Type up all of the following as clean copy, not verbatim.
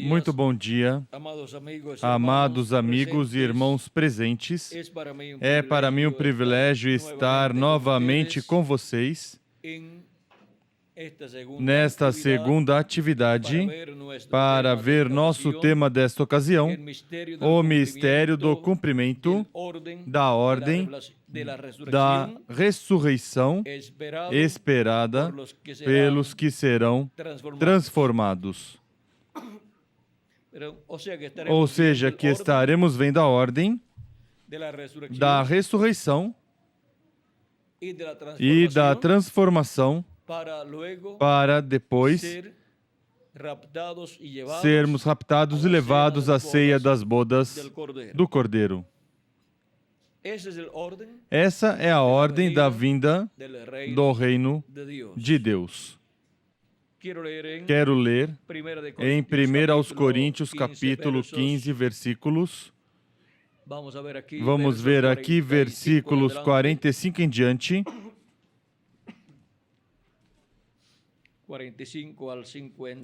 Muito bom dia, amados amigos e irmãos presentes. É para mim um privilégio estar novamente com vocês nesta segunda atividade para ver nosso tema desta ocasião, o mistério do cumprimento da ordem da ressurreição esperada pelos que serão transformados. Ou seja, que estaremos vendo a ordem da ressurreição e da transformação para depois sermos raptados e levados à ceia das bodas do Cordeiro. Essa é a ordem da vinda do reino de Deus. Quero ler em 1 Coríntios, capítulo 15, versículos. Vamos ver aqui versículos 45 em diante.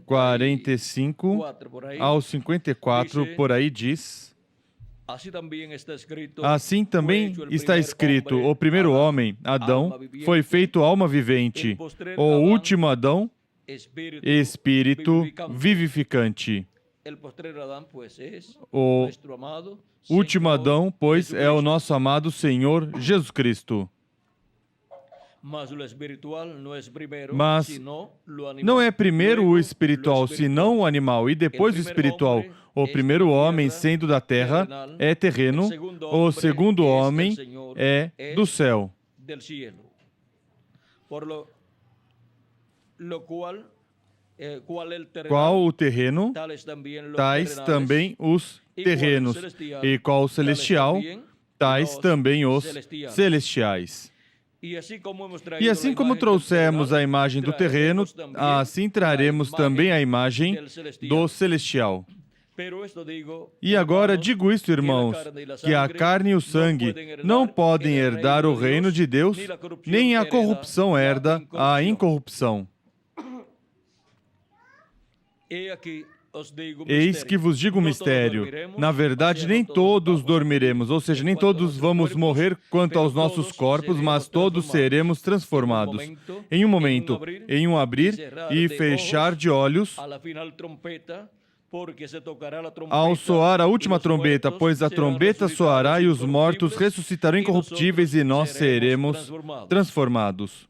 45 ao 54, por aí diz. Assim também está escrito: o primeiro homem, Adão, foi feito alma vivente, o último Adão, espírito vivificante. O último Adão, pois, é o nosso amado Senhor Jesus Cristo. Mas não é primeiro o espiritual, senão o animal, e depois o espiritual. O primeiro homem, sendo da terra, é terreno, o segundo homem é do céu. Qual o terreno? Tais também os terrenos. E qual o celestial? Tais também os celestiais. E assim como trouxemos a imagem do terreno, assim traremos também a imagem do celestial. E agora digo isto, irmãos, que a carne e o sangue não podem herdar o reino de Deus, nem a corrupção herda a incorrupção. Eis que vos digo um mistério. Na verdade, nem todos dormiremos, ou seja, nem todos vamos morrer quanto aos nossos corpos, mas todos seremos transformados. Em um momento, em um abrir e fechar de olhos, ao soar a última trombeta, pois a trombeta soará e os mortos ressuscitarão incorruptíveis e nós seremos transformados.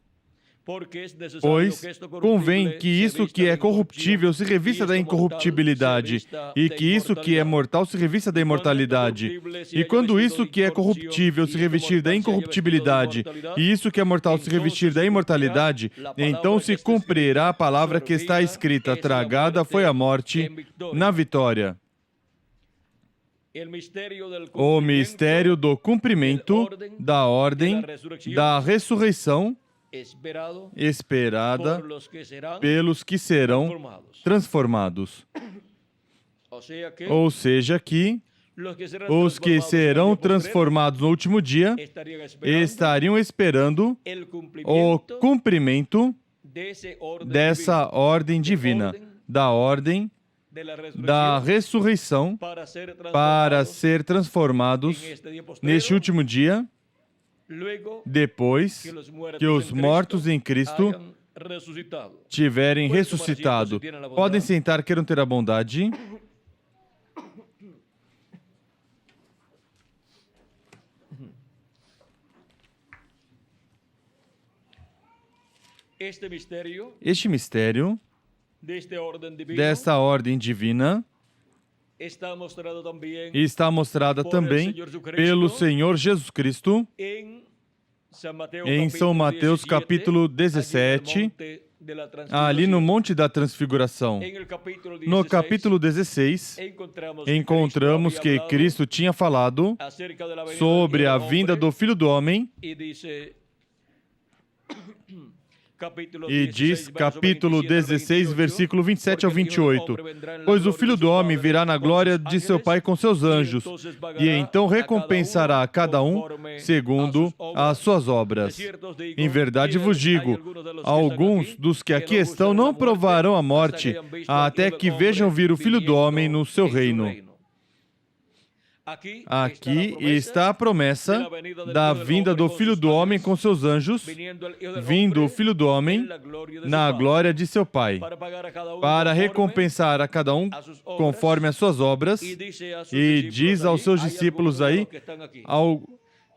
Pois convém que isso que é corruptível se revista da incorruptibilidade, e que isso que é mortal se revista da imortalidade. E quando isso que é corruptível se revestir da incorruptibilidade, e isso que é mortal se revestir da imortalidade, então se cumprirá a palavra que está escrita: tragada foi a morte na vitória. O mistério do cumprimento da ordem da ressurreição esperada pelos que serão transformados. Ou seja, que os que serão transformados no último dia estariam esperando o cumprimento dessa ordem divina, da ordem da ressurreição, para ser transformados neste último dia, depois que os mortos em Cristo tiverem ressuscitado. Podem sentar, queiram ter a bondade. Este mistério desta ordem divina está mostrada também pelo Senhor Jesus Cristo em São Mateus capítulo 17, ali no Monte da Transfiguração. No capítulo 16, encontramos que Cristo tinha falado sobre a vinda do Filho do Homem E diz, capítulo 16, versículo 27 ao 28. Pois o Filho do Homem virá na glória de seu Pai com seus anjos, e então recompensará a cada um segundo as suas obras. Em verdade vos digo, alguns dos que aqui estão não provarão a morte, até que vejam vir o Filho do Homem no seu reino. Aqui está a promessa da vinda do Filho do Homem com seus anjos, vindo o Filho do Homem na glória de seu Pai, para recompensar a cada um conforme as suas obras, e diz aos seus discípulos aí,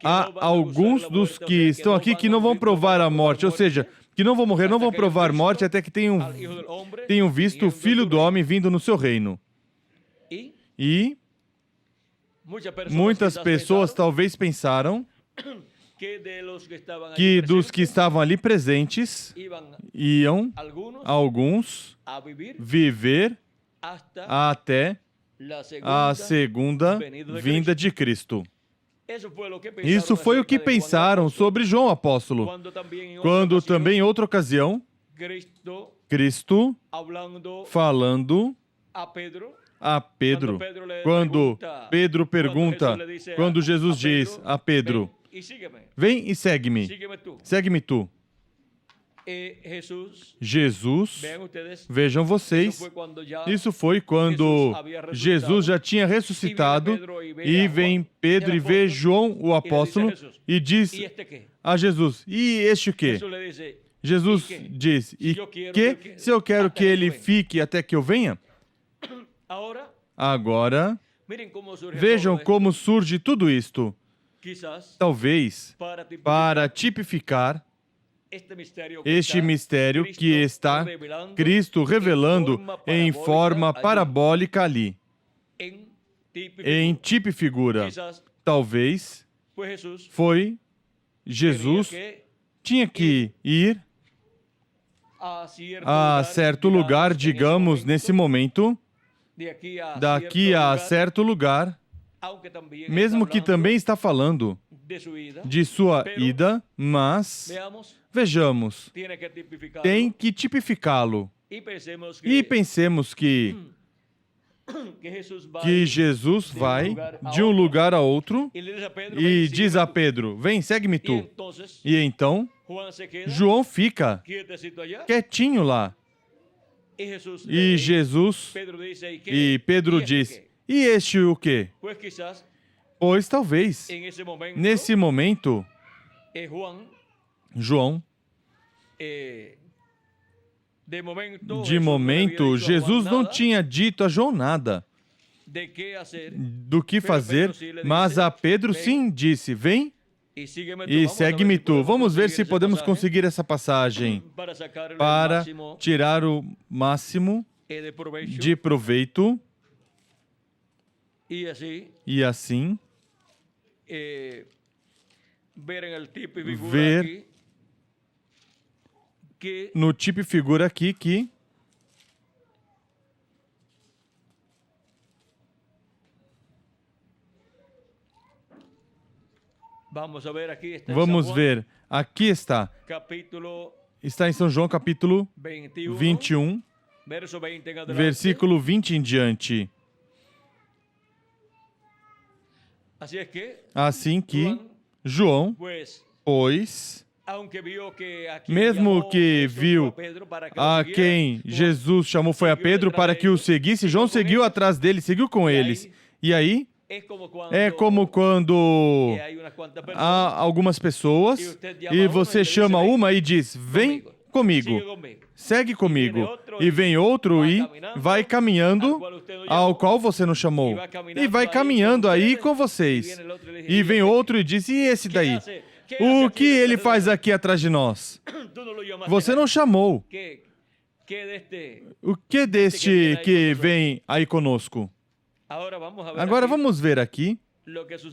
há alguns dos que estão aqui que não vão provar a morte, ou seja, que não vão morrer, não vão provar morte até que tenham visto o Filho do Homem vindo no seu reino. E muitas pessoas talvez pensaram que dos que estavam ali presentes iam, alguns, viver até a segunda vinda de Cristo. Isso foi o que pensaram sobre João Apóstolo, quando também em outra ocasião, Cristo falando a Pedro, quando Pedro pergunta, quando Jesus diz a Pedro, vem e segue-me, segue-me tu. Jesus, vejam vocês, isso foi quando Jesus já tinha ressuscitado e vem Pedro e vê João, o apóstolo, e diz a Jesus, e este o quê? Jesus diz, e que se eu quero que ele fique até que eu venha? Agora, vejam como surge tudo isto. Talvez para tipificar este mistério que está Cristo revelando em forma parabólica ali, em tipo e figura. Talvez foi Jesus tinha que ir a certo lugar, digamos, nesse momento, daqui a certo lugar, mesmo que também está falando de sua ida, mas, vejamos, tem que tipificá-lo. E pensemos que Jesus vai de um lugar a outro e diz a Pedro, vem, segue-me tu. E então, João fica quietinho lá. E Jesus, e Pedro diz, e este o quê? Pois talvez, nesse momento, João, de momento, Jesus não tinha dito a João nada do que fazer, mas a Pedro sim disse, vem e segue-me tu. Vamos ver se podemos conseguir essa passagem para tirar o máximo de proveito e assim ver no tipo e figura aqui que vamos ver, aqui está. Está em São João, capítulo 21, versículo 20 em diante. Assim que João, pois, mesmo que viu a quem Jesus chamou foi a Pedro para que o seguisse, João seguiu atrás dele, seguiu com eles. E aí, é como quando há algumas pessoas e você chama uma e diz, vem comigo, segue comigo. E vem outro e vai caminhando ao qual você não chamou. E vai caminhando aí com vocês. E vem outro e diz, e esse daí? O que ele faz aqui atrás de nós? Você não chamou. O que deste que vem aí conosco? Agora vamos ver aqui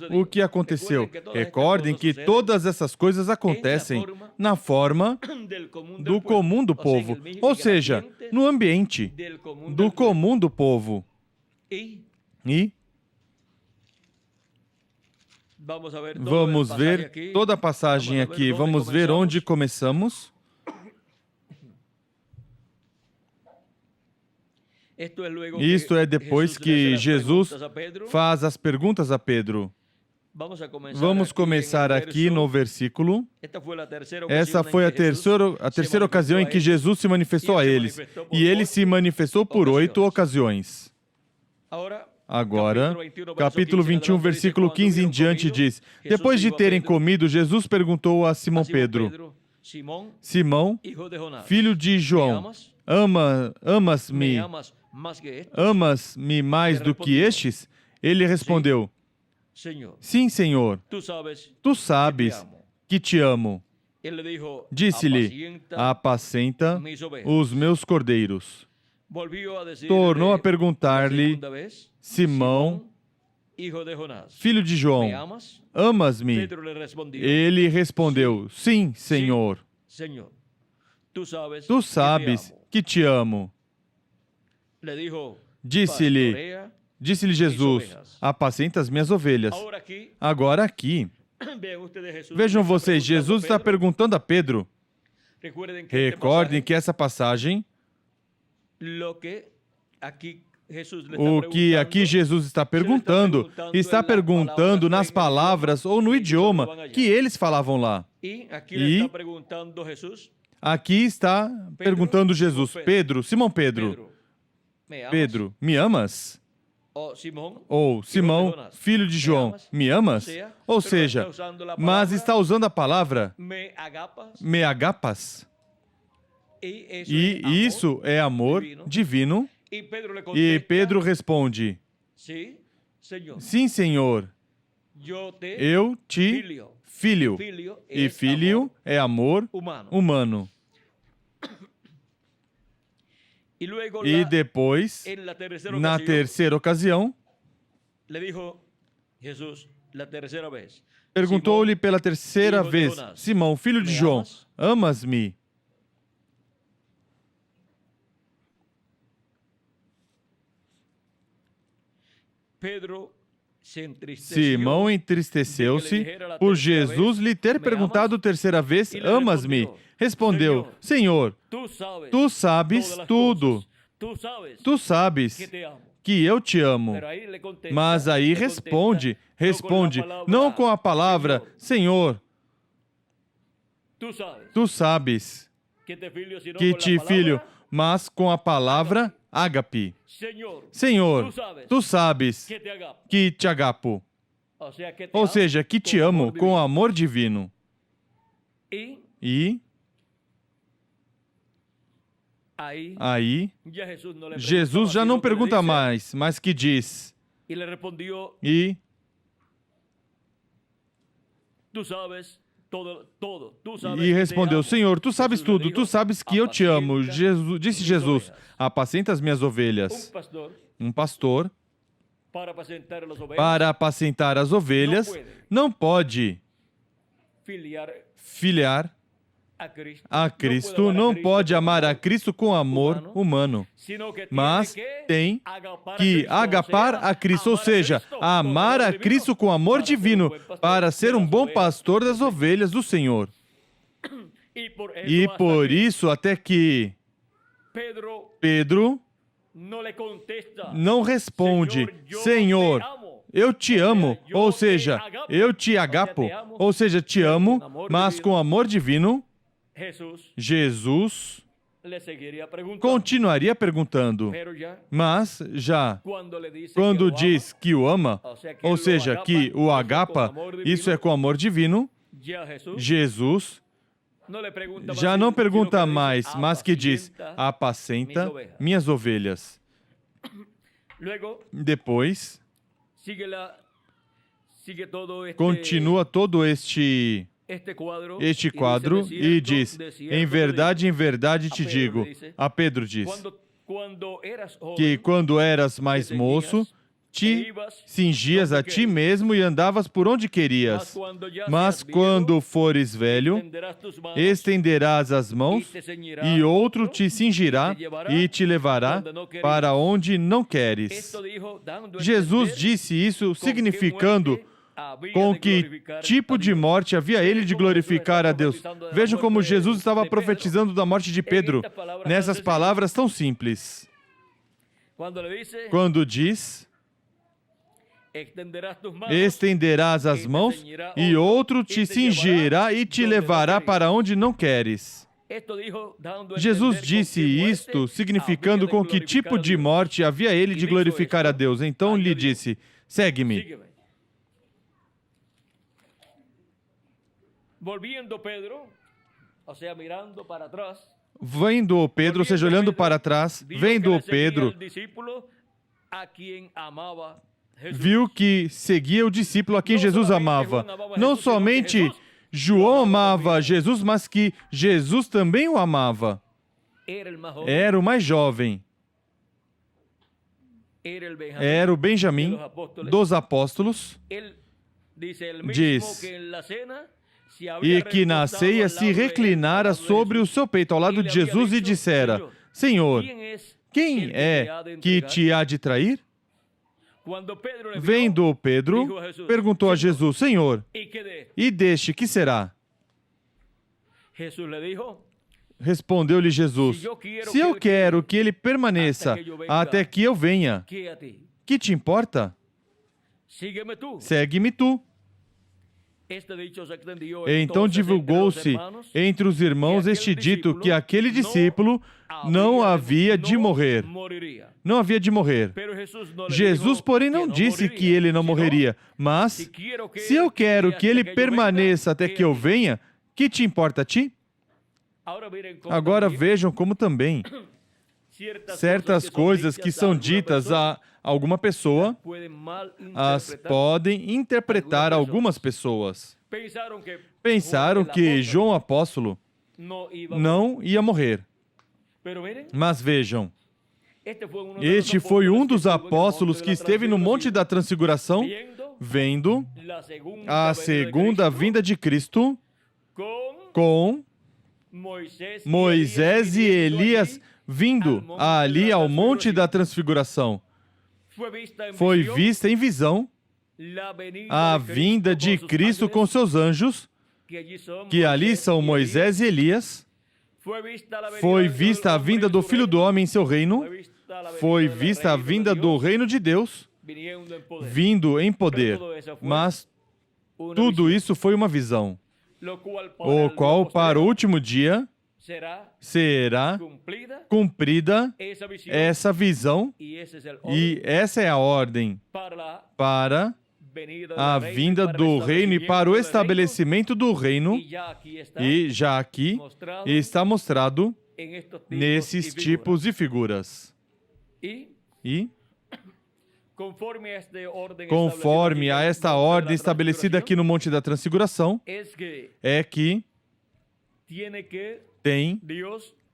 o que aconteceu. Recordem que todas essas coisas acontecem na forma do comum do povo, ou seja, no ambiente do comum do povo. E vamos ver toda a passagem aqui. Vamos ver onde começamos. Isto é depois que Jesus faz as perguntas a Pedro. Vamos começar aqui no versículo. Essa foi a terceira ocasião em que Jesus se manifestou a eles. E ele se manifestou por 8 ocasiões. Agora, capítulo 21, versículo 15 em diante diz: depois de terem comido, Jesus perguntou a Simão Pedro: Simão, filho de João, amas-me mais do que estes? Ele respondeu: sim, Senhor, tu sabes que te amo. Disse-lhe: apacenta os meus cordeiros. Tornou a perguntar-lhe: Simão, filho de João, amas-me? Ele respondeu: sim, Senhor. Tu sabes que te amo. Disse-lhe Jesus: apacenta as minhas ovelhas. Agora aqui, vejam vocês, Jesus está perguntando a Pedro. Recordem que essa passagem, o que aqui Jesus está perguntando nas palavras ou no idioma que eles falavam lá. E aqui está perguntando Jesus: Pedro, Simão Pedro, me amas? Ou Simão, filho de João, me amas? Ou seja, mas está usando a palavra me agapas. E isso é amor divino. E Pedro responde: sim, Senhor, eu te filho. E filho é amor humano. E depois, na terceira ocasião, perguntou-lhe pela terceira vez: Simão, filho de João, amas-me? Simão entristeceu-se por Jesus lhe ter perguntado terceira vez: amas-me? Respondeu: Senhor, tu sabes tudo. Tu sabes que eu te amo. Mas aí responde não com a palavra Senhor. Tu sabes que te filho, mas com a palavra ágape. Senhor, tu sabes que te agapo. Ou seja, que te amo com amor divino. E aí, Jesus já não pergunta mais, mas que diz. E respondeu: Senhor, tu sabes tudo, tu sabes que eu te amo. Disse Jesus: apacenta as minhas ovelhas. Um pastor, para apacentar as ovelhas, não pode filiar a Cristo, não pode amar a Cristo com amor humano, mas tem que agapar a Cristo, ou seja, amar a Cristo com amor divino, para ser um bom pastor das ovelhas do Senhor. E por isso, até que Pedro não responde: Senhor, eu te amo, ou seja, eu te agapo, ou seja, te amo, mas com amor divino, Jesus continuaria perguntando, mas já quando diz que o ama, ou seja, que o agapa, isso é com amor divino, Jesus já não pergunta mais, mas que diz: apacenta minhas ovelhas. Depois, continua todo este quadro e diz: em verdade te digo. A Pedro diz que quando eras mais moço, te cingias a ti mesmo e andavas por onde querias. Mas quando fores velho, estenderás as mãos e outro te cingirá e te levará para onde não queres. Jesus disse isso significando com que tipo de morte havia ele de glorificar a Deus. Vejam como Jesus estava profetizando da morte de Pedro, nessas palavras tão simples. quando diz: estenderás as mãos e outro te cingirá e te levará para onde não queres. Jesus disse isto, significando com que tipo de morte havia ele de glorificar a Deus. Então lhe disse: segue-me. Vendo Pedro, ou seja, olhando para trás, vendo Pedro, viu que seguia o discípulo a quem Jesus amava. Não somente João amava Jesus, mas que Jesus também o amava. Era o mais jovem. Era o Benjamim dos apóstolos. Diz, e que na ceia se reclinara sobre o seu peito ao lado de Jesus e dissera: Senhor, quem é que te há de trair? Vendo Pedro, perguntou a Jesus: Senhor, e deste que será? Respondeu-lhe Jesus: se eu quero que ele permaneça até que eu venha, que te importa? Segue-me tu. Então divulgou-se entre os irmãos este dito, que aquele discípulo não havia de morrer. Não havia de morrer. Jesus, porém, não disse que ele não morreria, mas, se eu quero que ele permaneça até que eu venha, que te importa a ti? Agora vejam como também certas coisas que são ditas a alguma pessoa, as podem interpretar algumas pessoas. Pensaram que João Apóstolo não ia morrer. Mas vejam, este foi um dos apóstolos que esteve no Monte da Transfiguração, vendo a segunda vinda de Cristo com Moisés e Elias vindo ali ao Monte da Transfiguração. Foi vista em visão a vinda de Cristo com seus anjos, que ali são Moisés e Elias. Foi vista a vinda do Filho do Homem em seu reino. Foi vista a vinda do reino de Deus, vindo em poder. Mas tudo isso foi uma visão, o qual para o último dia será cumprida essa visão, e essa é a ordem para a vinda do reino e para o estabelecimento do reino, e já aqui está mostrado nesses tipos e figuras. E, conforme a esta ordem estabelecida aqui no Monte da Transfiguração, é que tem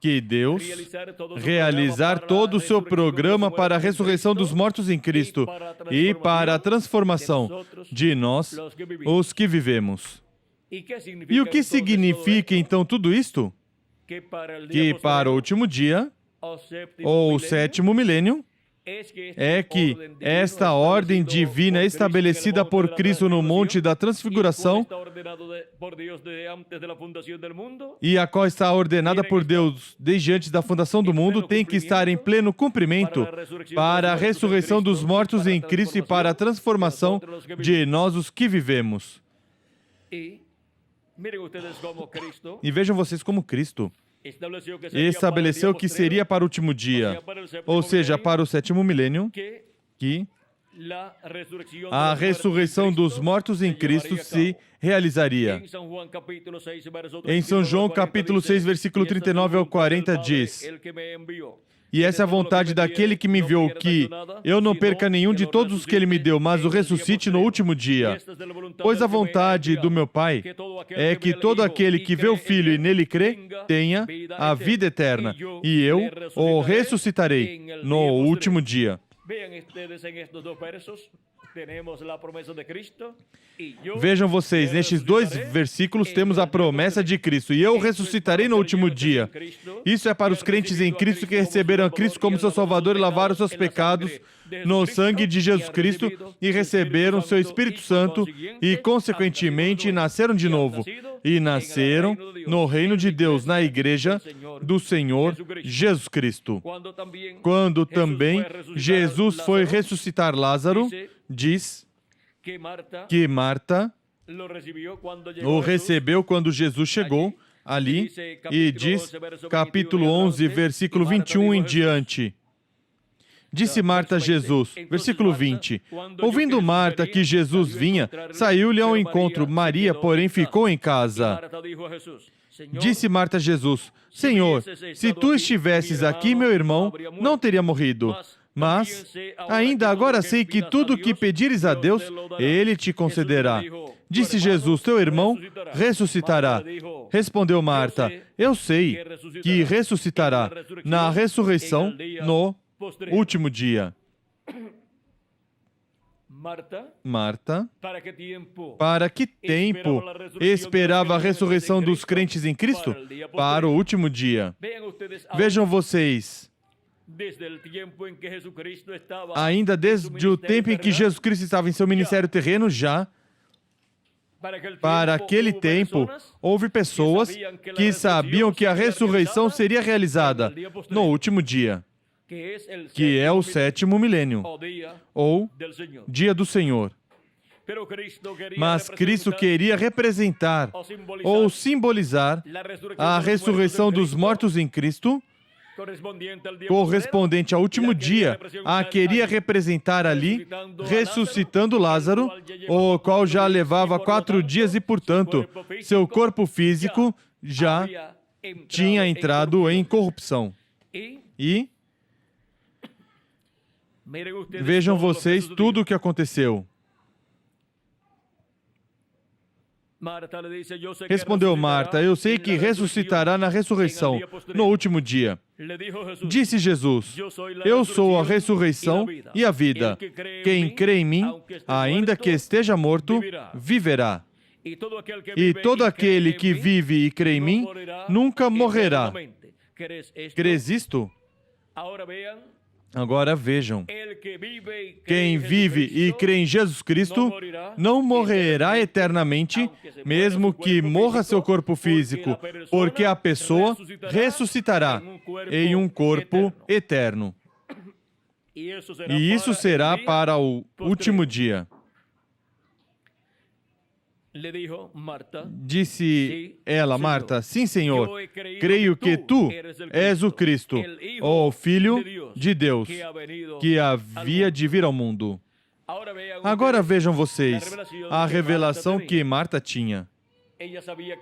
que Deus realizar todo o seu programa para a ressurreição dos mortos em Cristo e para a transformação de nós, os que vivemos. E o que significa então tudo isto? Que para o último dia, ou o sétimo milênio, é que esta ordem divina estabelecida por Cristo no Monte da Transfiguração e a qual está ordenada por Deus desde antes da fundação do mundo, tem que estar em pleno cumprimento para a ressurreição dos mortos em Cristo e para a transformação de nós, os que vivemos. E vejam vocês como Cristo estabeleceu que seria para o último dia, ou seja, para o sétimo milênio, que a ressurreição dos mortos em Cristo se realizaria. Em São João, capítulo 6, versículo 39 ao 40, diz: e essa é a vontade daquele que me enviou, que eu não perca nenhum de todos os que ele me deu, mas o ressuscite no último dia. Pois a vontade do meu Pai é que todo aquele que vê o Filho e nele crê, tenha a vida eterna, e eu o ressuscitarei no último dia. Vejam vocês, nestes dois versículos temos a promessa de Cristo: e eu ressuscitarei no último dia. Isso é para os crentes em Cristo que receberam a Cristo como seu Salvador e lavaram seus pecados no sangue de Jesus Cristo e receberam seu Espírito Santo e, consequentemente, nasceram de novo. E nasceram no reino de Deus, na igreja do Senhor Jesus Cristo. Quando também Jesus foi ressuscitar Lázaro, diz que Marta o recebeu quando Jesus chegou ali, e diz, capítulo 11, versículo 21 em diante. Disse Marta a Jesus, versículo 20, ouvindo Marta que Jesus vinha, saiu-lhe ao encontro. Maria, porém, ficou em casa. Disse Marta a Jesus, Senhor, se tu estivesses aqui, meu irmão não teria morrido. Mas, ainda agora sei que tudo o que pedires a Deus, Ele te concederá. Disse Jesus, teu irmão ressuscitará. Respondeu Marta, eu sei que ressuscitará na ressurreição no último dia. Marta, para que tempo esperava a ressurreição dos crentes em Cristo? Para o último dia. Vejam vocês, ainda desde o tempo em que Jesus Cristo estava em seu ministério terreno, já, para aquele tempo, houve pessoas que sabiam que a ressurreição seria realizada no último dia, que é o sétimo milênio, ou dia do Senhor. Mas Cristo queria representar ou simbolizar a ressurreição dos mortos em Cristo, correspondente ao último dia, queria representar ali, ressuscitando Lázaro, o qual já levava 4 dias e, portanto, seu corpo físico já tinha entrado em corrupção. E vejam vocês tudo o que aconteceu. Respondeu Marta, eu sei que ressuscitará na ressurreição, no último dia. Disse Jesus, eu sou a ressurreição e a vida. Quem crê em mim, ainda que esteja morto, viverá. E todo aquele que vive e crê em mim, nunca morrerá. Crês isto? Agora vejam, quem vive e crê em Jesus Cristo não morrerá eternamente, mesmo que morra seu corpo físico, porque a pessoa ressuscitará em um corpo eterno. E isso será para o último dia. Disse ela, Marta, sim, Senhor, creio que tu és o Cristo, o Filho de Deus, que havia de vir ao mundo. Agora vejam vocês a revelação que Marta tinha.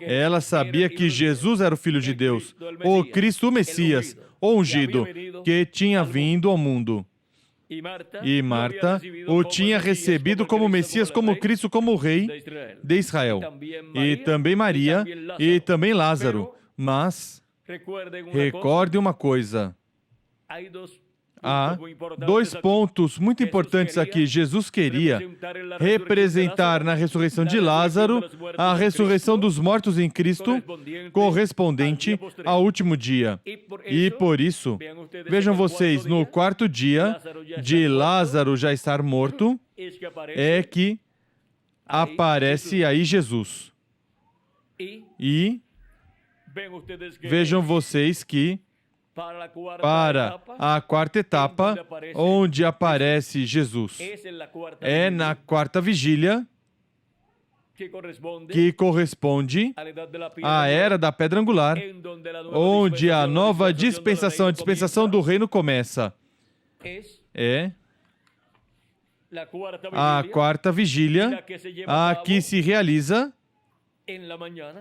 Ela sabia que Jesus era o Filho de Deus, o Cristo, o Messias, o ungido, que tinha vindo ao mundo. E Marta o tinha recebido como Messias, como Cristo, como Rei de Israel. E também Maria, e também Lázaro. Mas, recorde uma coisa. Há 2 pontos muito importantes aqui. Jesus queria representar na ressurreição de Lázaro a ressurreição dos mortos em Cristo, correspondente ao último dia. E por isso, vejam vocês, no 4º dia de Lázaro já estar morto, é que aparece aí Jesus. E vejam vocês que para a 4ª etapa, onde aparece Jesus, é na 4ª vigília, que corresponde à Era da Pedra Angular, onde a nova dispensação, a dispensação do reino começa. É a 4ª vigília, a que se realiza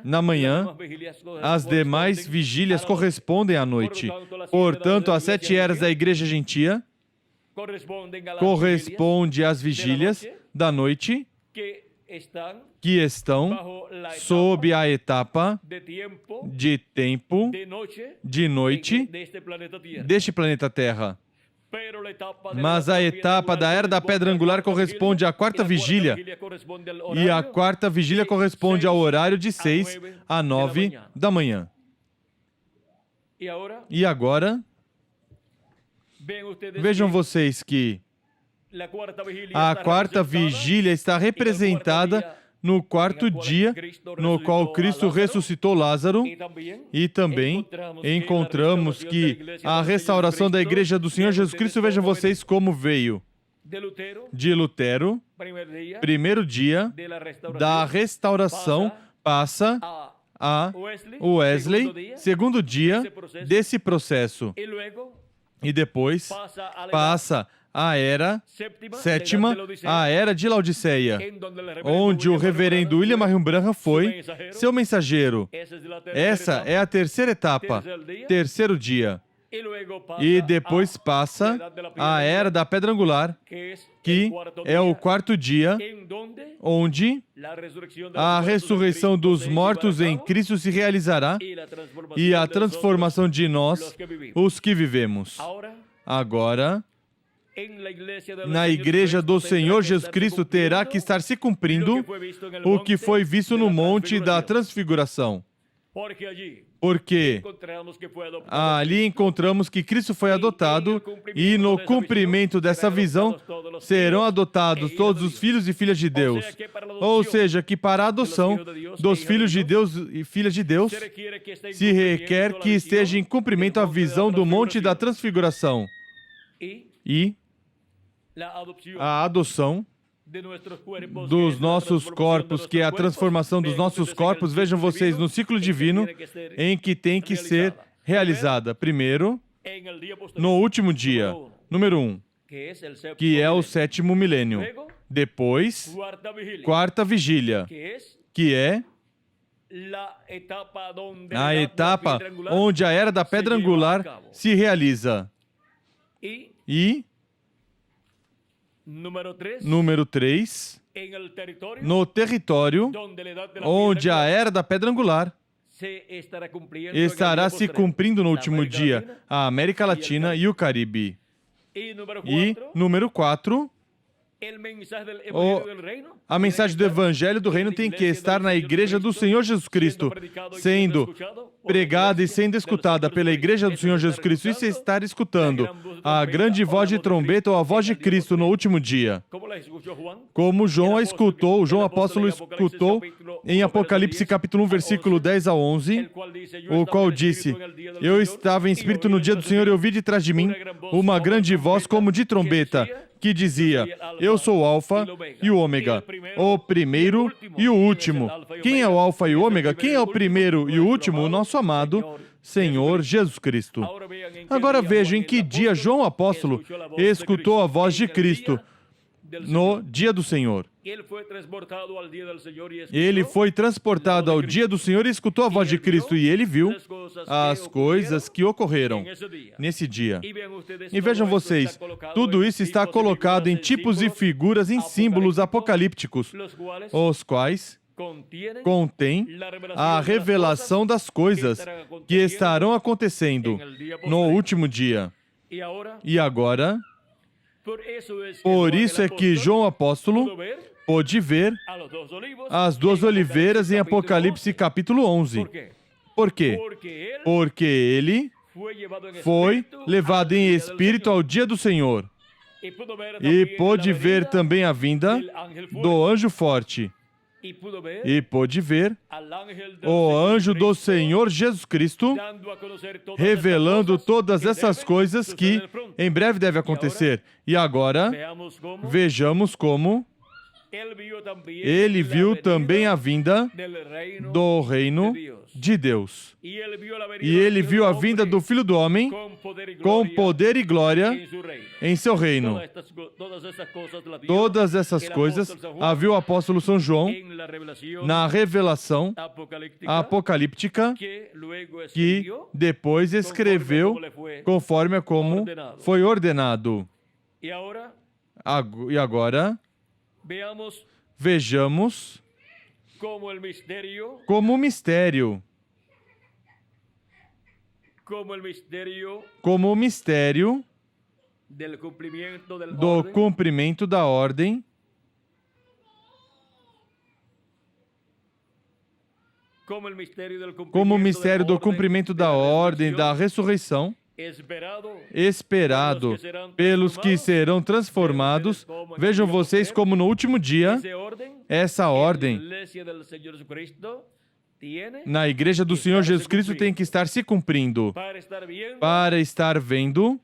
na manhã. As demais vigílias correspondem à noite. Portanto, as 7 eras da Igreja Gentia corresponde às vigílias da noite, que estão sob a etapa de tempo, de noite, deste planeta Terra. Mas a etapa da Era da Pedra Angular corresponde à 4ª vigília, e a 4ª vigília corresponde ao horário de 6 a 9 da manhã. E agora, vejam vocês que A quarta vigília está representada no quarto dia, no qual Cristo ressuscitou Lázaro, e também encontramos que a restauração da Igreja do Senhor Jesus Cristo, vejam vocês como veio de Lutero, primeiro dia da restauração, passa a Wesley, segundo dia desse processo, e depois passa a era sétima, a era de Laodiceia, onde o reverendo William Marion Branham foi seu mensageiro. Essa é a terceira etapa, terceiro dia. E depois passa a era da pedra angular, que é o quarto dia, onde a ressurreição dos mortos em Cristo se realizará e a transformação de nós, os que vivemos. Agora, na Igreja do Senhor Jesus Cristo terá que estar se cumprindo o que foi visto no Monte da Transfiguração. Porque ali encontramos que Cristo foi adotado e no cumprimento dessa visão serão adotados todos os filhos e filhas de Deus. Ou seja, que para a adoção dos filhos de Deus e filhas de Deus se requer que esteja em cumprimento a visão do Monte da Transfiguração. E a adoção dos nossos corpos, que é a transformação dos nossos corpos, vejam vocês, no ciclo divino em que tem que ser realizada. Primeiro, no último dia, número 1, que é o sétimo milênio. Depois, quarta vigília, que é a etapa onde a era da pedra angular se realiza. E número 3, no território onde a era da pedra angular estará se cumprindo no último dia, a América Latina e o Caribe. E número 4, a mensagem do Evangelho do Reino tem que estar na Igreja do Senhor Jesus Cristo, sendo pregada e sendo escutada pela Igreja do Senhor Jesus Cristo, e se estar escutando a grande voz de trombeta ou a voz de Cristo no último dia. Como João escutou, João apóstolo escutou em Apocalipse capítulo 1, versículo 10 a 11, o qual disse: Eu estava em espírito no dia do Senhor e ouvi de trás de mim uma grande voz como de trombeta, que dizia: Eu sou o Alfa e o Ômega, o primeiro e o último. Quem é o Alfa e o Ômega? Quem é o primeiro e o último? O nosso amado Senhor Jesus Cristo. Agora vejam em que dia João apóstolo escutou a voz de Cristo no dia do Senhor. Ele foi transportado ao dia do Senhor e escutou a voz de Cristo, e ele viu as coisas que ocorreram nesse dia. E vejam vocês, tudo isso está colocado em tipos e figuras, em símbolos apocalípticos, os quais contém a revelação das coisas que estarão acontecendo no último dia. E agora, por isso é que João apóstolo pôde ver as duas oliveiras em Apocalipse capítulo 11. Por quê? Porque ele foi levado em espírito ao dia do Senhor e pôde ver também a vinda do anjo forte. E pôde ver o anjo do Senhor Jesus Cristo revelando todas essas coisas que em breve devem acontecer. E agora, vejamos como ele viu também a vinda do reino de Deus. E ele viu a vinda do Filho do Homem com poder e glória em seu reino. Todas essas coisas a viu o apóstolo São João na revelação apocalíptica, que depois escreveu conforme a como foi ordenado. E agora, vejamos como o mistério do cumprimento da ordem como o mistério do cumprimento da ordem da ressurreição esperado pelos que serão transformados. Vejam vocês como no último dia, essa ordem na Igreja do Senhor Jesus Cristo tem que estar se cumprindo para estar vendo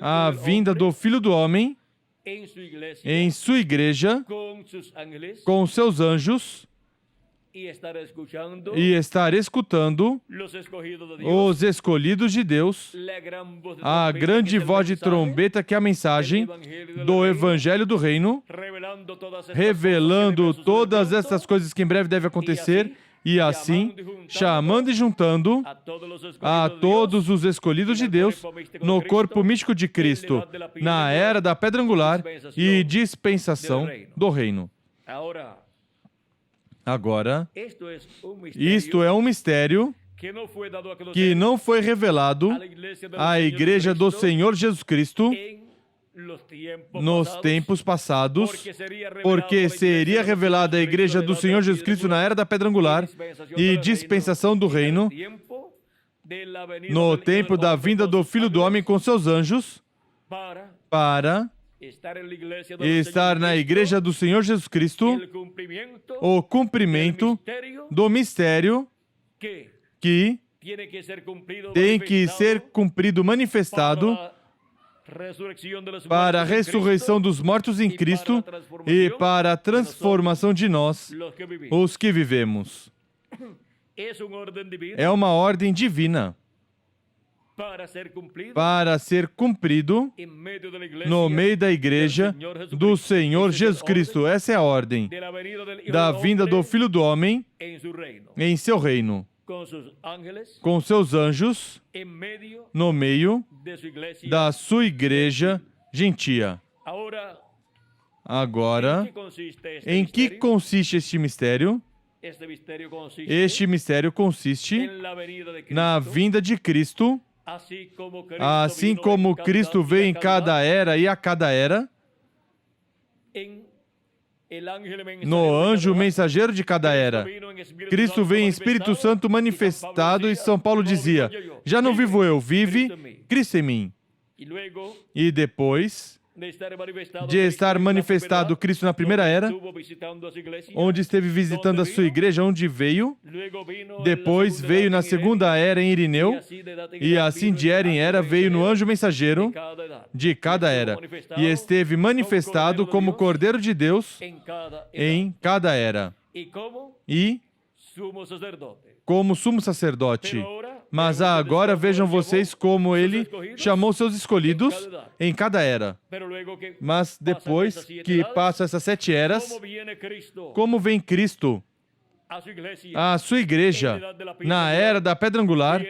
a vinda do Filho do Homem em sua igreja, com seus anjos, e estar escutando os escolhidos de Deus, a grande voz de trombeta que é a mensagem do Evangelho do Reino, revelando todas essas coisas que em breve devem acontecer, e assim, chamando e juntando a todos os escolhidos de Deus no corpo místico de Cristo, na era da pedra angular e dispensação do reino. Agora, isto é um mistério que não foi revelado à Igreja do Senhor Jesus Cristo nos tempos passados, porque seria revelada à Igreja do Senhor Jesus Cristo na era da pedra angular e dispensação do reino, no tempo da vinda do Filho do Homem com seus anjos, para estar na Igreja do Senhor Jesus Cristo, o cumprimento do mistério que tem que ser cumprido, manifestado, para a ressurreição dos mortos em Cristo e para a transformação de nós, os que vivemos. É uma ordem divina para ser cumprido no meio da Igreja do Senhor Jesus Cristo. Essa é a ordem da vinda do Filho do Homem em seu reino, com seus anjos no meio da sua igreja gentia. Agora, em que consiste este mistério? Este mistério consiste na vinda de Cristo, assim como Cristo veio em cada era e a cada era, no anjo mensageiro de cada era. Cristo veio em Espírito Santo manifestado, e São Paulo dizia: já não vivo eu, vive Cristo em mim. E depois de estar manifestado Cristo na primeira era, onde esteve visitando a sua igreja, onde veio, depois veio na segunda era em Irineu, e assim de era em era veio no anjo mensageiro de cada era, e esteve manifestado como Cordeiro de Deus em cada era, e como sumo sacerdote. Mas agora vejam vocês como ele chamou seus escolhidos em cada era. Mas depois que passam essas 7 eras, como vem Cristo à sua igreja na era da pedra angular,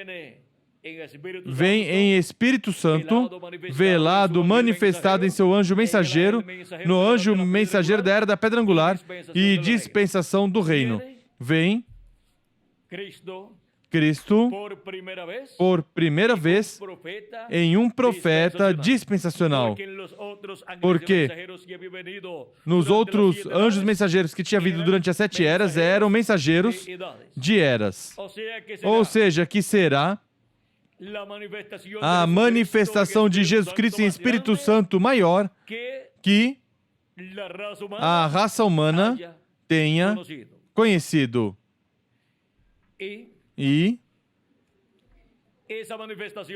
vem em Espírito Santo, velado, manifestado em seu anjo mensageiro, no anjo mensageiro da era da pedra angular e dispensação do reino. Vem Cristo, por primeira vez, em um profeta dispensacional. Porque nos outros anjos mensageiros que tinha vindo durante as 7 eras, eram mensageiros de eras. Ou seja, que será a manifestação de Jesus Cristo em Espírito Santo maior que a raça humana tenha conhecido. E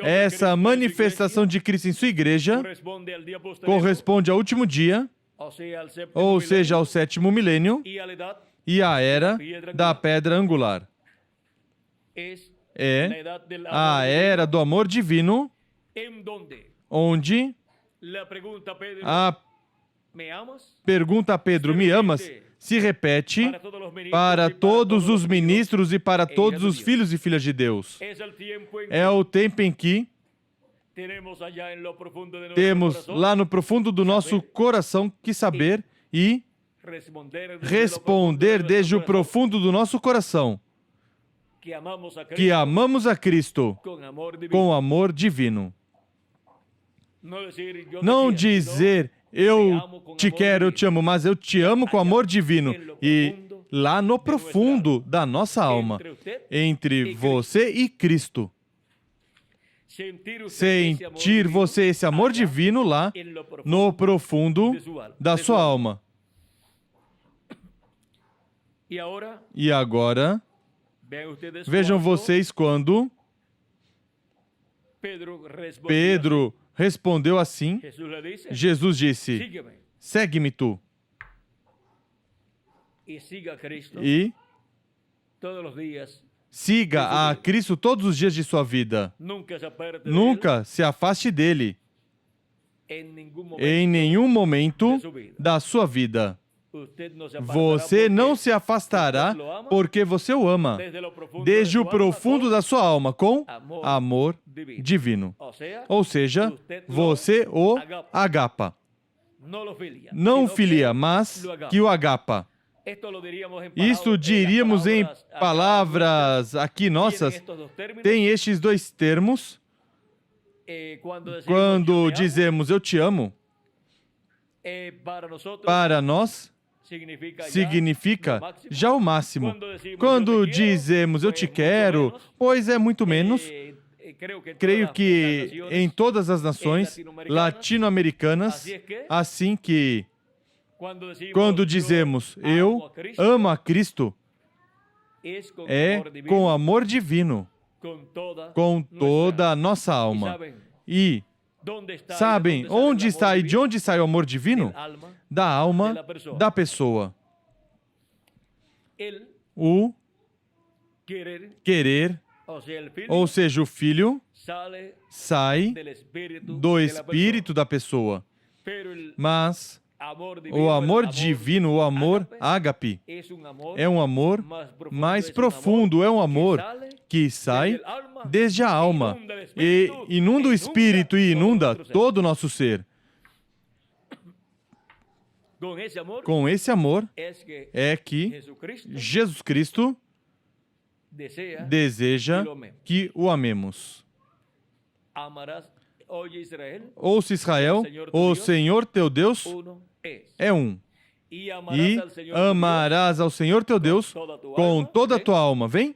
essa manifestação de Cristo em sua igreja corresponde ao último dia, ou seja, ao 7º milênio, e à era da pedra angular. É a era do amor divino, onde a pergunta a Pedro, me amas? Se repete para todos os ministros e para todos os filhos e filhas de Deus. É o tempo em que temos lá no profundo do nosso coração que saber e responder desde o profundo do nosso coração que amamos a Cristo com amor divino. Não dizer eu te quero, eu te amo, mas eu te amo com amor divino. E lá no profundo da nossa alma, entre você e Cristo. sentir você esse amor divino lá no profundo da sua alma. E agora, vejam vocês quando Pedro respondeu assim, Jesus disse, segue-me tu. E siga a Cristo todos os dias de sua vida. Nunca se afaste dele em nenhum momento da sua vida. Você não se afastará porque você o ama, desde o profundo da sua alma, com amor divino. Ou seja, você o agapa. Não filia, mas que o agapa. Isto diríamos em palavras aqui nossas, tem estes dois termos. Quando dizemos eu te amo, para nós significa já o máximo. Quando dizemos eu te quero, pois é muito menos. Creio que em todas as nações latino-americanas, assim que quando dizemos eu amo a Cristo, é com amor divino, com toda a nossa alma. E sabem onde está e de onde sai o amor divino? Da alma da pessoa. O querer, ou seja, o Filho, sai do Espírito da pessoa. Mas o amor divino, o amor ágape, é um amor mais profundo, é um amor que sai desde a alma e inunda o espírito e inunda todo o nosso ser. Com esse amor é que Jesus Cristo deseja que o amemos. Ouça Israel, o Senhor teu Deus é um. E amarás ao Senhor teu Deus com toda a tua alma. Vem?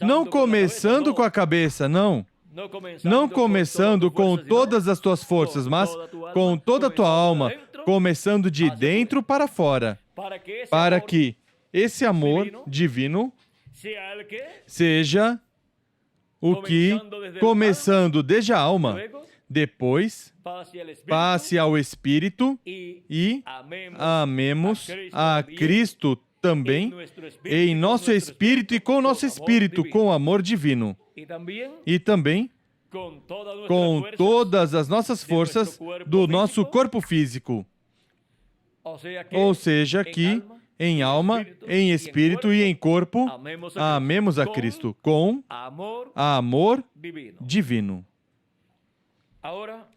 Não começando com a cabeça, não. Não começando com todas as tuas forças, mas com toda a tua alma, começando de dentro para fora, para que esse amor divino seja o que, começando desde a alma, depois passe ao Espírito e amemos a Cristo também em nosso espírito e com o nosso espírito, com amor divino. E também com todas as nossas forças do nosso corpo físico. Ou seja, que em alma, em espírito e em corpo, amemos a Cristo com amor divino.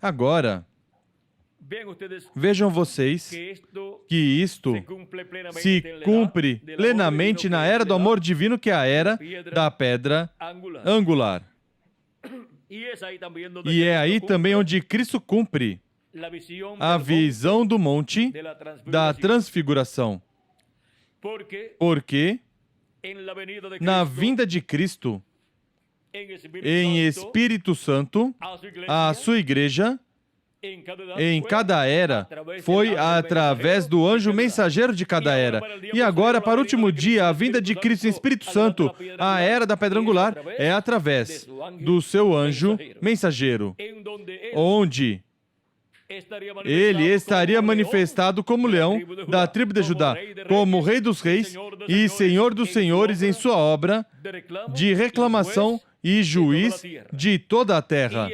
Agora, vejam vocês que isto se cumpre plenamente na era do amor divino, que é a era da pedra angular. E é aí também onde Cristo cumpre a visão do monte da transfiguração. Porque na vinda de Cristo, em Espírito Santo, a sua igreja, em cada era, foi através do anjo mensageiro de cada era. E agora, para o último dia, a vinda de Cristo em Espírito Santo, a era da pedra angular, é através do seu anjo mensageiro, onde ele estaria manifestado como leão da tribo de Judá, como Rei dos Reis e Senhor dos Senhores em sua obra de reclamação e juiz de toda a terra,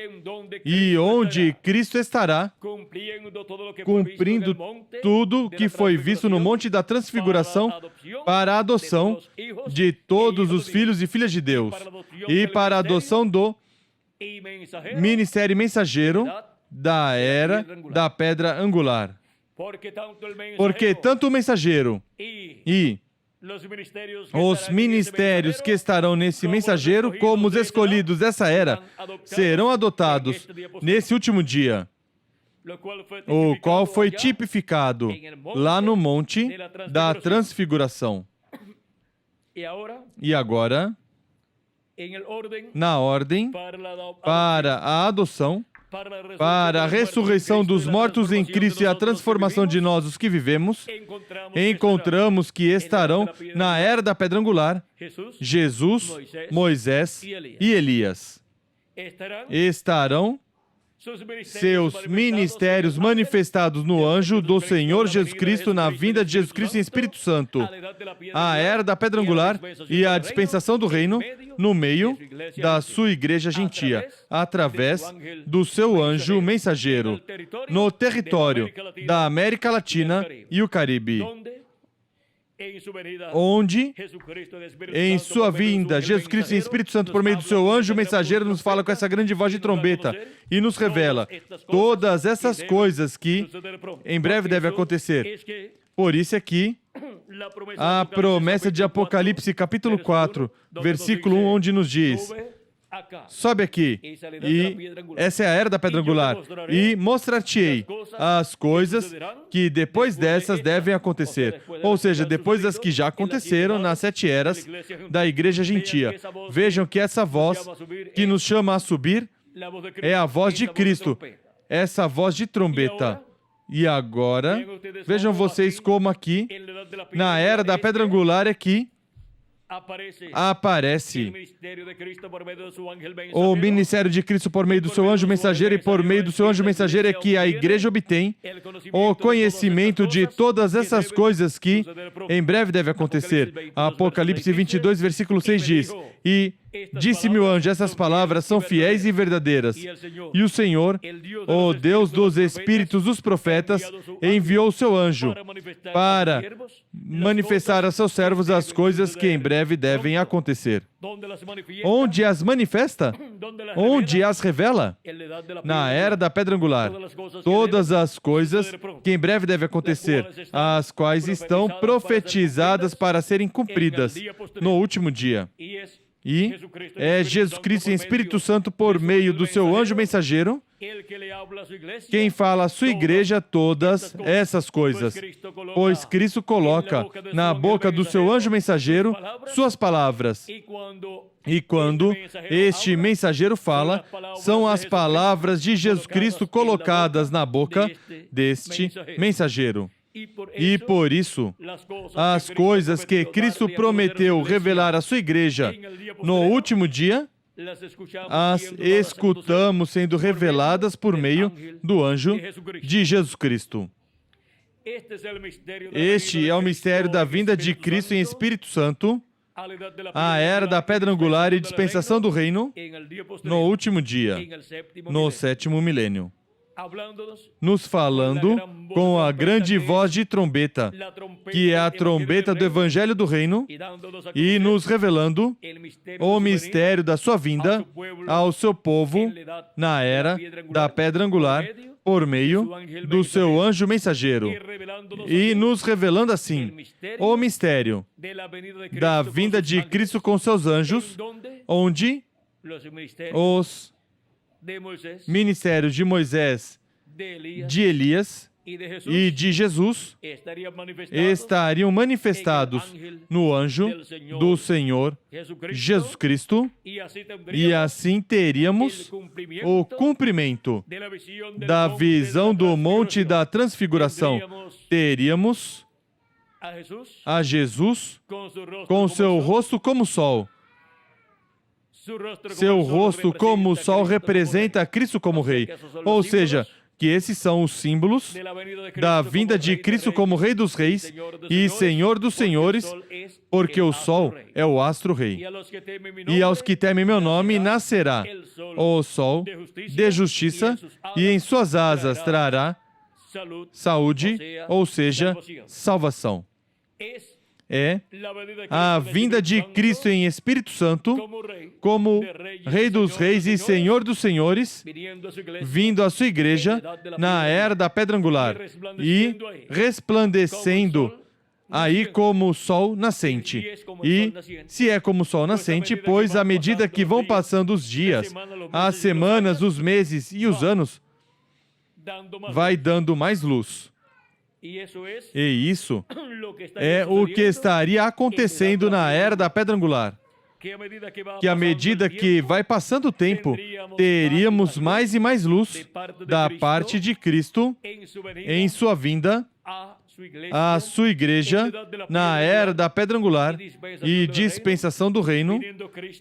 e onde Cristo estará cumprindo tudo que foi visto no Monte da Transfiguração para a adoção de todos os filhos e filhas de Deus, e para a adoção do ministério mensageiro da era da pedra angular. Porque tanto o mensageiro e os ministérios que estarão nesse mensageiro, como os escolhidos dessa era, serão adotados nesse último dia, o qual foi tipificado lá no Monte da Transfiguração. E agora, na ordem para a adoção, para a ressurreição dos mortos em Cristo e a transformação de nós, os que vivemos, encontramos que estarão na era da pedra angular Jesus, Moisés e Elias. Estarão seus ministérios manifestados no anjo do Senhor Jesus Cristo, na vinda de Jesus Cristo em Espírito Santo, a era da pedra angular e a dispensação do reino no meio da sua igreja gentia, através do seu anjo mensageiro, no território da América Latina e o Caribe, onde, em sua vinda, Jesus Cristo em Espírito Santo, por meio do seu anjo mensageiro, nos fala com essa grande voz de trombeta e nos revela todas essas coisas que em breve devem acontecer. Por isso aqui, a promessa de Apocalipse, capítulo 4, versículo 1, onde nos diz: sobe aqui, e essa é a era da pedra angular, e mostrar-te-ei as coisas que depois dessas devem acontecer. Ou seja, depois das que já aconteceram nas 7 eras da igreja gentia. Vejam que essa voz que nos chama a subir é a voz de Cristo, essa voz de trombeta. E agora, vejam vocês como aqui, na era da pedra angular aqui, aparece o ministério de Cristo por meio do seu anjo mensageiro, e por meio do seu anjo mensageiro é que a igreja obtém o conhecimento de todas essas coisas que em breve devem acontecer. Apocalipse 22, versículo 6 diz: e disse-me o anjo, essas palavras são fiéis e verdadeiras. E o Senhor, o Deus dos espíritos dos profetas, enviou o seu anjo para manifestar a seus servos as coisas que em breve devem acontecer. Onde as manifesta? Onde as revela? Na era da pedra angular. Todas as coisas que em breve devem acontecer, as quais estão profetizadas para serem cumpridas no último dia. E é Jesus Cristo em Espírito Santo por meio do seu anjo mensageiro quem fala à sua igreja todas essas coisas, pois Cristo coloca na boca do seu anjo mensageiro suas palavras. E quando este mensageiro fala, são as palavras de Jesus Cristo colocadas na boca deste mensageiro. E por isso, as coisas que Cristo prometeu revelar à sua igreja no último dia, as escutamos sendo reveladas por meio do anjo de Jesus Cristo. Este é o mistério da vinda de Cristo em Espírito Santo, a era da pedra angular e dispensação do reino no último dia, no 7º milênio, nos falando com a grande voz de trombeta, que é a trombeta do Evangelho do Reino, e nos revelando o mistério da sua vinda ao seu povo na era da pedra angular, por meio do seu anjo mensageiro, e nos revelando assim o mistério da vinda de Cristo com seus anjos, onde os ministérios de Moisés, de Elias e de Jesus estariam manifestados no anjo do Senhor Jesus Cristo, e assim teríamos o cumprimento da visão do Monte da Transfiguração. Teríamos a Jesus com seu rosto como o sol. Seu rosto como o sol representa Cristo como Rei. Ou seja, que esses são os símbolos da vinda de Cristo como Rei dos Reis e Senhor dos Senhores, porque o sol é o astro-rei. E aos que temem meu nome nascerá o sol de justiça, e em suas asas trará saúde, ou seja, salvação. É a vinda de Cristo em Espírito Santo como Rei dos Reis e Senhor dos Senhores, vindo à sua igreja na era da pedra angular e resplandecendo aí como o sol nascente. E se é como o sol nascente, pois à medida que vão passando os dias, as semanas, os meses e os anos, vai dando mais luz. E isso é o que estaria acontecendo na era da pedra angular. que à medida que vai passando o tempo, teríamos mais e mais luz da parte de Cristo em sua vinda à sua igreja na era da pedra angular e dispensação do reino,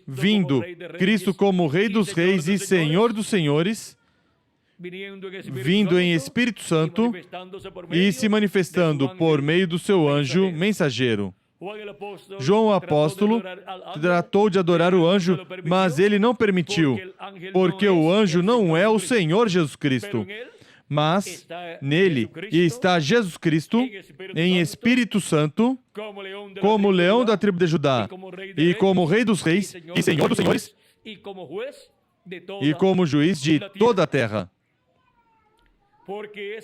vindo Cristo como Rei dos Reis e Senhor dos Senhores, vindo em Espírito Santo e se manifestando por meio do seu anjo mensageiro. João o apóstolo tratou de adorar o anjo, mas ele não permitiu, porque o anjo não é o Senhor Jesus Cristo. Mas nele está Jesus Cristo em Espírito Santo, como leão da tribo de Judá, e como Rei dos Reis e Senhor dos Senhores, e como juiz de toda a terra. Porque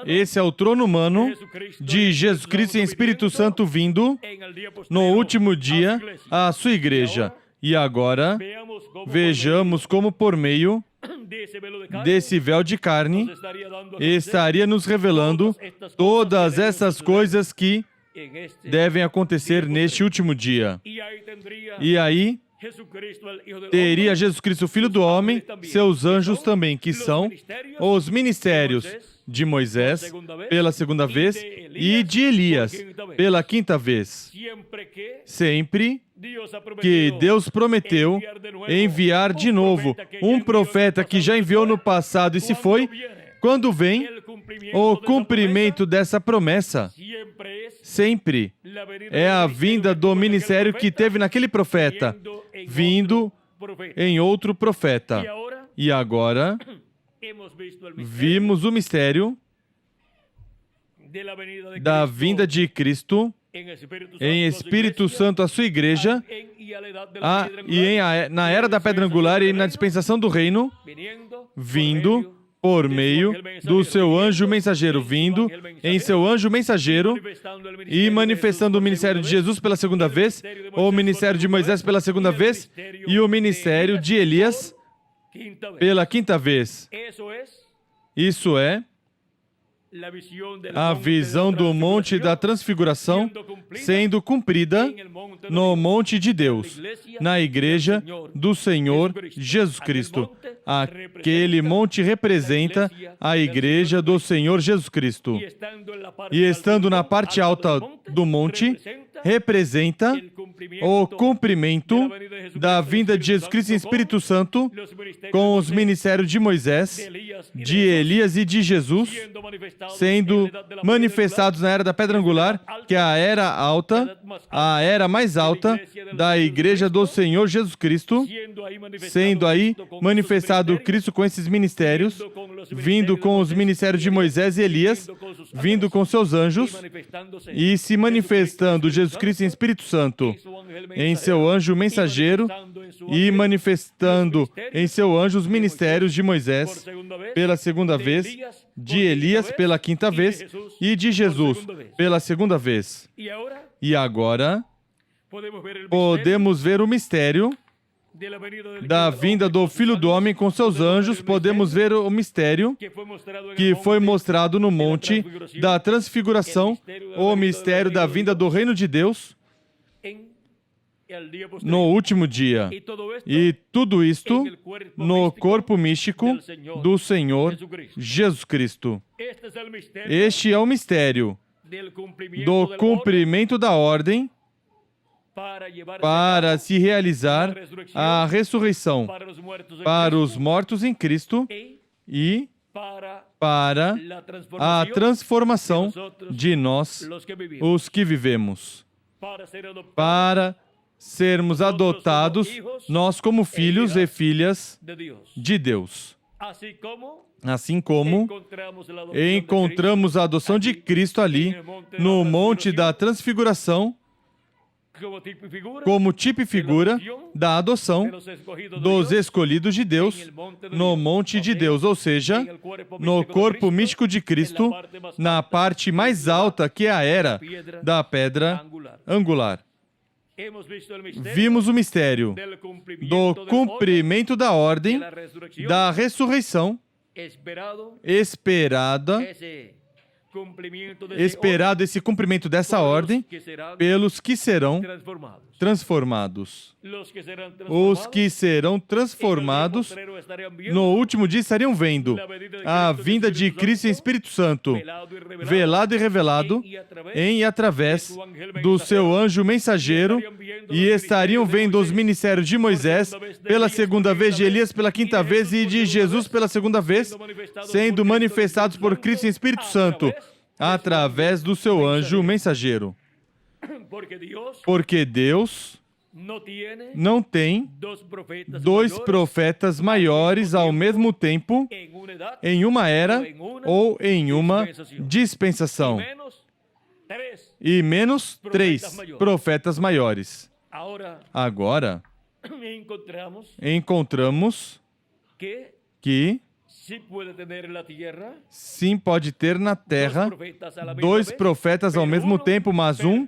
esse é o trono humano de Jesus Cristo em Espírito Santo vindo no último dia à sua igreja. E agora, vejamos como por meio desse véu de carne estaria nos revelando todas essas coisas que devem acontecer neste último dia. E aí teria Jesus Cristo, Filho do Homem, seus anjos também, que são os ministérios de Moisés pela segunda vez e de Elias pela quinta vez. Sempre que Deus prometeu enviar de novo um profeta que já enviou no passado e se foi, quando vem o cumprimento dessa promessa, sempre é a vinda do ministério que teve naquele profeta, vindo em outro profeta. E agora, vimos o mistério da vinda de Cristo em Espírito Santo à sua igreja, na era da pedra angular e na dispensação do reino, vindo por meio do seu anjo mensageiro, vindo em seu anjo mensageiro e manifestando o ministério de Jesus pela segunda vez, o ministério de Moisés pela segunda vez e o ministério de Elias pela quinta vez. Isso é a visão do Monte da Transfiguração sendo cumprida no Monte de Deus, na Igreja do Senhor Jesus Cristo. Aquele monte representa a Igreja do Senhor Jesus Cristo. E estando na parte alta do monte, representa o cumprimento da vinda de Jesus Cristo em Espírito Santo com os ministérios de Moisés, de Elias e de Jesus, sendo manifestados na era da pedra angular, que é a era alta, a era mais alta da Igreja do Senhor Jesus Cristo, sendo aí manifestado Cristo com esses ministérios, vindo com os ministérios de Moisés e Elias, vindo com seus anjos e se manifestando Jesus Cristo em Espírito Santo em seu anjo mensageiro e manifestando em seu anjo os ministérios de Moisés pela segunda vez, de Elias pela quinta vez e de Jesus pela segunda vez. E agora podemos ver o mistério da vinda do Filho do Homem com seus anjos, podemos ver o mistério que foi mostrado no Monte da Transfiguração, o mistério da vinda do Reino de Deus no último dia. E tudo isto no corpo místico do Senhor Jesus Cristo. Este é o mistério do cumprimento da ordem para se realizar a ressurreição para os mortos em Cristo e para a transformação de nós, os que vivemos, para sermos adotados, nós como filhos e filhas de Deus. Assim como encontramos a adoção de Cristo ali, no Monte da Transfiguração, como tipo e figura da adoção dos escolhidos de Deus no monte de Deus, ou seja, no corpo místico de Cristo, na parte mais alta que é a era da pedra angular. Vimos o mistério do cumprimento da ordem da ressurreição esperada, esperado esse cumprimento dessa ordem pelos que serão transformados. Os que serão transformados no último dia estariam vendo a vinda de Cristo em Espírito Santo, velado e revelado em e através do seu anjo mensageiro, e estariam vendo os ministérios de Moisés pela segunda vez, de Elias pela quinta vez e de Jesus pela segunda vez, sendo manifestados por Cristo em Espírito Santo, através do seu anjo mensageiro. Porque Deus não tem dois profetas maiores ao mesmo tempo em uma era ou em uma dispensação, e menos três profetas maiores. Agora, encontramos que sim, pode ter na terra dois profetas ao mesmo tempo, mas um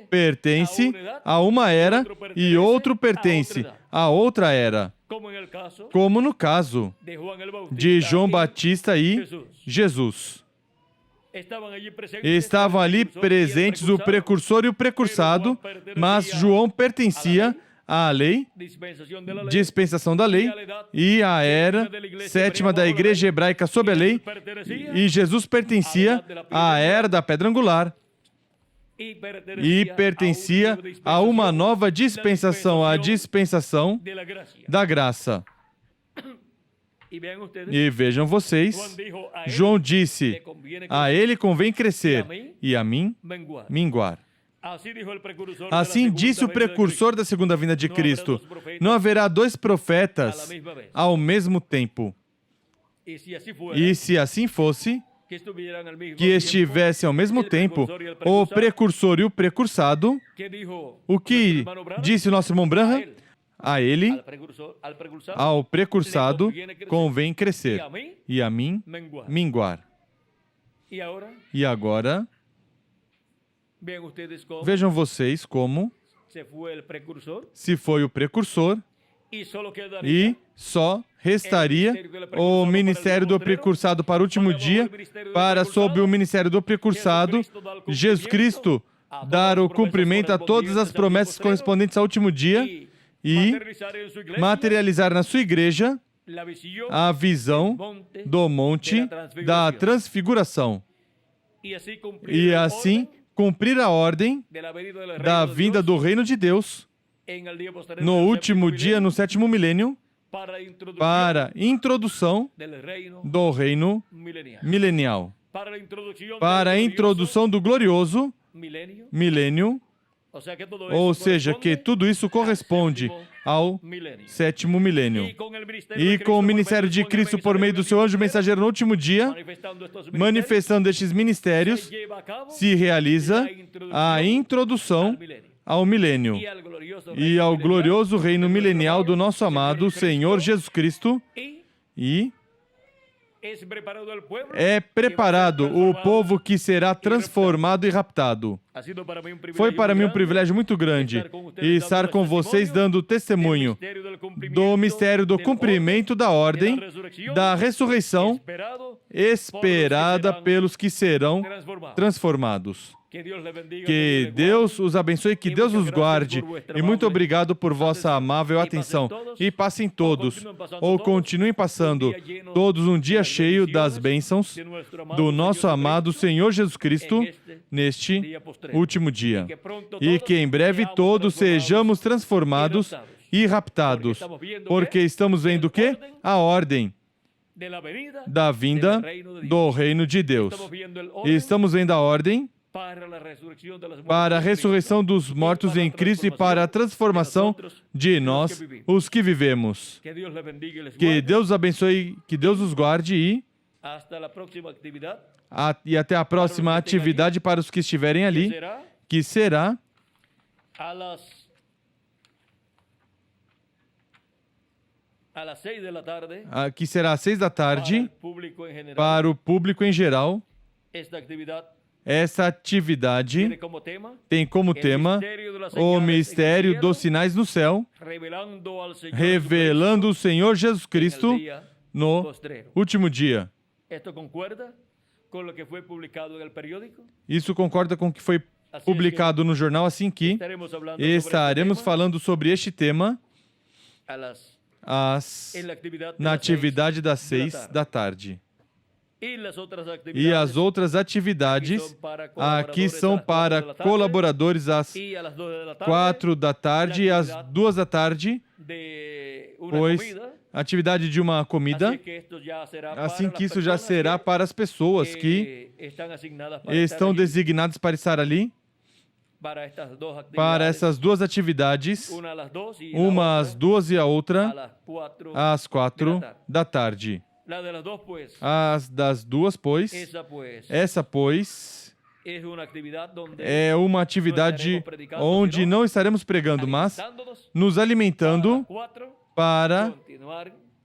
pertence a uma era e outro pertence a outra era, como no caso de João Batista e Jesus. Estavam ali presentes o precursor e o precursado, mas João pertencia à lei, dispensação da lei, e à era sétima da igreja hebraica sob a lei, e Jesus pertencia à era da pedra angular, e pertencia a uma nova dispensação, a dispensação da graça. E vejam vocês, João disse, a ele convém crescer, e a mim minguar. Assim disse o precursor da segunda vinda de Cristo, não haverá dois profetas ao mesmo tempo. E se assim fosse, que estivesse ao mesmo tempo o precursor e o precursado, o que disse o nosso irmão Branham? A ele, ao precursado, convém crescer, e a mim minguar. E agora, vejam vocês como, se foi o precursor, e só restaria o ministério do precursado para o último dia, para, sob o ministério do precursado, Jesus Cristo dar o cumprimento a todas as promessas correspondentes ao último dia e materializar na sua igreja a visão do monte da transfiguração. E assim cumprir a ordem da vinda do reino de Deus no último dia, no sétimo milênio, para introdução do reino milenial, para a introdução do glorioso milênio, ou seja, que tudo isso corresponde ao sétimo milênio. E com o ministério de Cristo por meio do seu anjo mensageiro no último dia, manifestando estes ministérios, se realiza a introdução ao milênio e ao glorioso reino milenial do nosso amado Senhor Jesus Cristo, e é preparado o povo que será transformado e raptado. Foi para mim um privilégio muito grande estar com vocês dando testemunho do mistério do cumprimento da ordem da ressurreição esperada pelos que serão transformados. Que Deus os abençoe, que Deus os guarde, e muito obrigado por vossa amável atenção. E passem todos, ou continuem passando, todos um dia cheio das bênçãos do nosso amado Senhor Jesus Cristo neste último dia. E que em breve todos sejamos transformados e raptados, porque estamos vendo o quê? A ordem da vinda do reino de Deus. E estamos vendo a ordem para a ressurreição dos mortos em Cristo e para a transformação de nós, os que vivemos. Que Deus os abençoe, que Deus os guarde e até a próxima atividade para os que estiverem ali, que será que será às 6 da tarde para o público em geral. Essa atividade tem como tema o mistério dos sinais no céu, revelando o Senhor Jesus Cristo no último dia. Isso concorda com o que foi publicado no jornal, assim que estaremos falando sobre este tema na atividade das 6 da tarde. E as outras atividades aqui são para colaboradores às 4 da tarde e às 2 da tarde, pois atividade de uma comida, assim que isso já será para as pessoas que estão designadas para estar ali, para essas duas atividades, uma às 2 e a outra às 4 da tarde. As das duas, pois, essa, pois, é uma atividade onde não estaremos pregando, mas nos alimentando para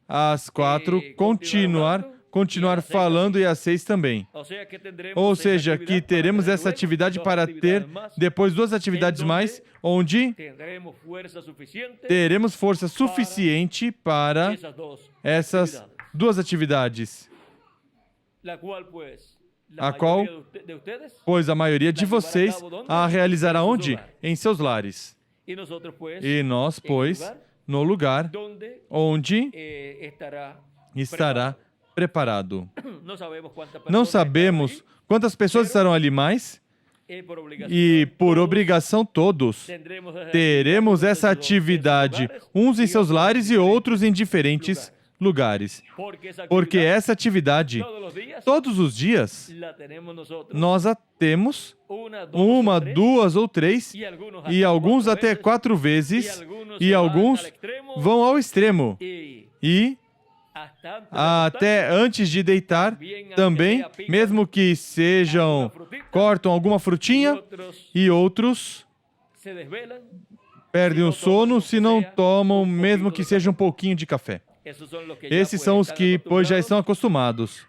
às 4 continuar falando e às 6 também. Ou seja, que teremos essa atividade para ter depois 2 atividades mais, onde teremos força suficiente para essas 2 atividades, a qual, pois, a maioria de vocês a realizará onde? Em seus lares. E nós, pois, no lugar onde estará preparado. Não sabemos quantas pessoas estarão ali mais, e por obrigação todos teremos essa atividade, uns em seus lares e outros em diferentes lugares. Porque essa atividade, todos os dias, nós a temos 1, 2 ou 3, e alguns até 4 vezes, e alguns vão ao extremo. E até antes de deitar, também, mesmo que cortam alguma frutinha, e outros perdem o sono se não tomam, mesmo que seja um pouquinho de café. Esses são os que, pois, já estão acostumados.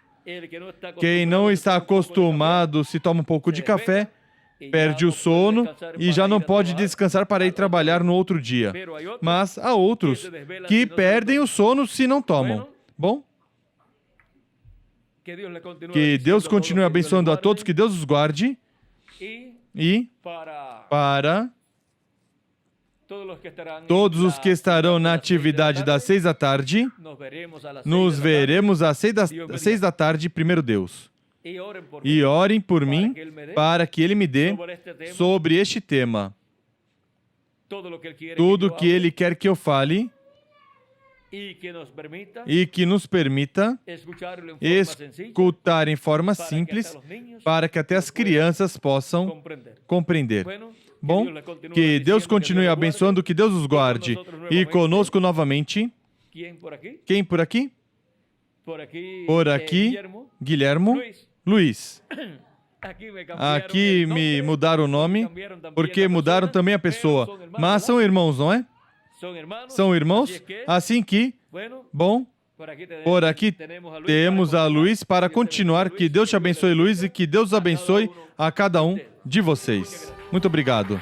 Quem não está acostumado, se toma um pouco de café, perde o sono e já não pode descansar para ir trabalhar no outro dia. Mas há outros que perdem o sono se não tomam. Bom? Que Deus continue abençoando a todos, que Deus os guarde. E para todos os que estarão na atividade das 6 da tarde, nos veremos às 6 da tarde, primeiro Deus. E orem por mim para que Ele me dê sobre este tema tudo o que Ele quer que eu fale e que nos permita escutar em forma simples para que até as crianças possam compreender. Bom, que Deus continue abençoando, que Deus os guarde. E conosco novamente, quem por aqui? Por aqui, Guilhermo, Luiz. Aqui me mudaram o nome, porque mudaram também a pessoa. Mas são irmãos, não é? São irmãos? Assim que, bom, por aqui temos a Luiz para continuar. Que Deus te abençoe, Luiz, e que Deus abençoe a cada um de vocês. Muito obrigado.